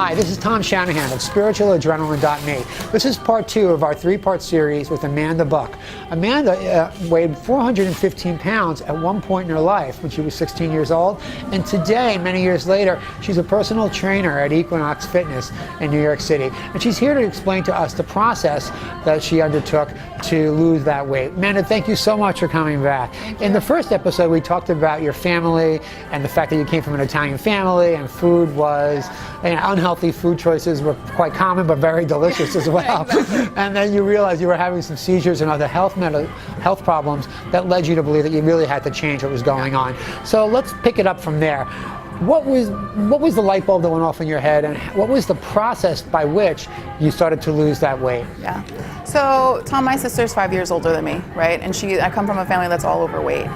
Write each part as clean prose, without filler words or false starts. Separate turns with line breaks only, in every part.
Hi, this is Tom Shanahan of SpiritualAdrenaline.me. This is part 2 of our 3-part series with Amanda Buck. Amanda weighed 415 pounds at one point in her life when she was 16 years old, and today, many years later, she's a personal trainer at Equinox Fitness in New York City. And she's here to explain to us the process that she undertook to lose that weight. Amanda, thank you so much for coming back. In the first episode, we talked about your family and the fact that you came from an Italian family, and food was, unhealthy food choices were quite common, but very delicious as well. Exactly. And then you realized you were having some seizures and other health problems that led you to believe that you really had to change what was going on. So let's pick it up from there. What was the light bulb that went off in your head, and what was the process by which you started to lose that weight?
Yeah. So Tom, my sister's 5 years older than me, right? And I come from a family that's all overweight.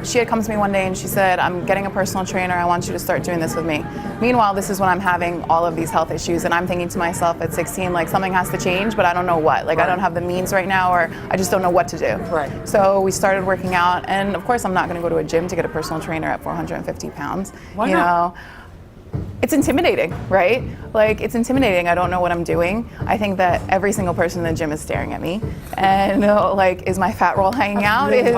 She had come to me one day and she said, I'm getting a personal trainer, I want you to start doing this with me. Meanwhile, this is when I'm having all of these health issues, and I'm thinking to myself at 16, like, something has to change, but I don't know what. Like, right. I don't have the means right now, or I just don't know what to do.
Right.
So we started working out, and of course I'm not going to go to a gym to get a personal trainer at 450 pounds.
Why not?
It's intimidating, right? Like, it's intimidating. I don't know what I'm doing. I think that every single person in the gym is staring at me, and like, is my fat roll hanging out? Really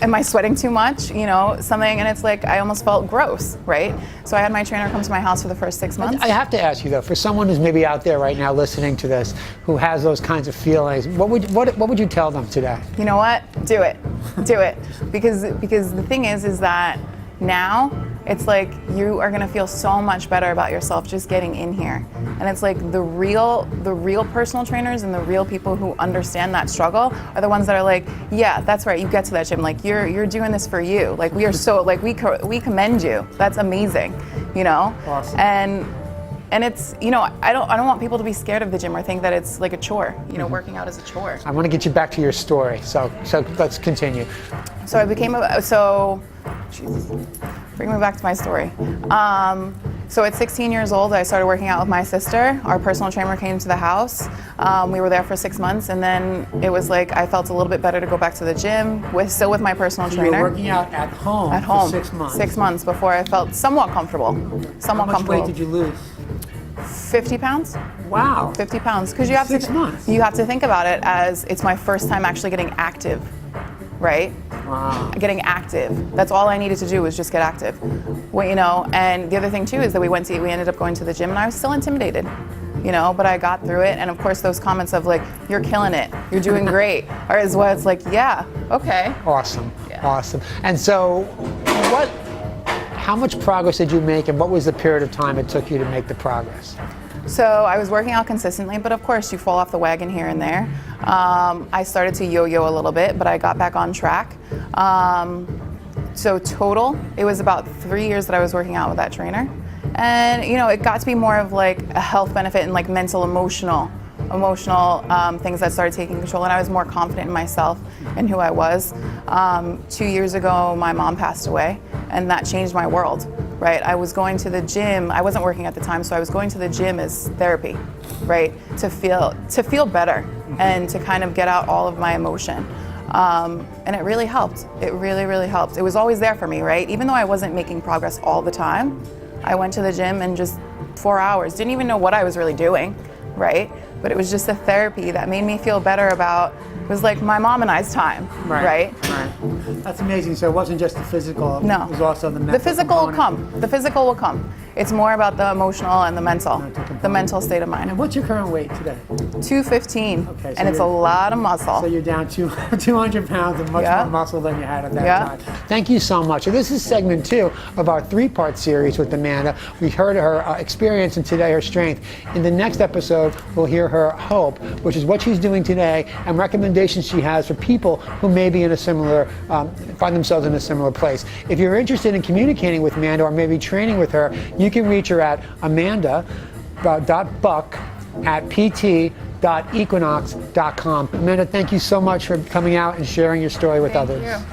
am I sweating too much? Something, and it's like, I almost felt gross, right? So I had my trainer come to my house for the first 6 months.
I have to ask you though, for someone who's maybe out there right now listening to this, who has those kinds of feelings, what would you tell them today?
You know what? Do it, do it, because the thing is that now, it's like you are gonna feel so much better about yourself just getting in here. And it's like the real personal trainers and the real people who understand that struggle are the ones that are like, yeah, that's right, you get to that gym, like you're doing this for you. Like, we are so, like, we commend you. That's amazing,
Awesome.
And it's, I don't want people to be scared of the gym or think that it's like a chore, working out is a chore.
I want to get you back to your story, so let's continue.
So Jesus, bring me back to my story. So at 16 years old, I started working out with my sister. Our personal trainer came to the house. We were there for 6 months, and then it was like I felt a little bit better to go back to the gym, still with my personal trainer.
You were working out at home for 6 months?
6 months before I felt somewhat comfortable.
How much weight did you lose?
50 pounds.
Wow.
50 pounds. Because you have
6 months.
You have to think about it as it's my first time actually getting active, right?
Wow.
Getting active. That's all I needed to do was just get active. Well, and the other thing too is that we ended up going to the gym, and I was still intimidated, but I got through it. And of course those comments of like, you're killing it, you're doing great, or is what it's like, yeah, okay.
Awesome,
yeah.
Awesome. And so how much progress did you make, and what was the period of time it took you to make the progress?
So I was working out consistently, but of course you fall off the wagon here and there. I started to yo-yo a little bit, but I got back on track. So total, it was about 3 years that I was working out with that trainer. And it got to be more of like a health benefit and like mental, emotional things that started taking control, and I was more confident in myself and who I was. 2 years ago, my mom passed away, and that changed my world. Right, I was going to the gym. I wasn't working at the time, so I was going to the gym as therapy, right? To feel better and to kind of get out all of my emotion. And it really helped. It really, really helped. It was always there for me, right? Even though I wasn't making progress all the time, I went to the gym and just 4 hours. Didn't even know what I was really doing, right? But it was just a therapy that made me feel better about, it was like my mom and I's time, right?
Right. That's amazing. So it wasn't just the physical,
no.
It was also the mental.
The physical will come. The physical will come. It's more about the emotional and the mental state of mind.
And what's your current weight today?
215,
okay, so
and it's a lot of muscle.
So you're down 200 pound and much more muscle than you had at that time. Thank you so much. So this is segment 2 of our 3-part series with Amanda. We heard her experience and today her strength. In the next episode, we'll hear her hope, which is what she's doing today, and recommendations she has for people who may be in a similar, find themselves in a similar place. If you're interested in communicating with Amanda or maybe training with her, you can reach her at amanda.buck@pt.equinox.com. Amanda, thank you so much for coming out and sharing your story with others.
Thank you.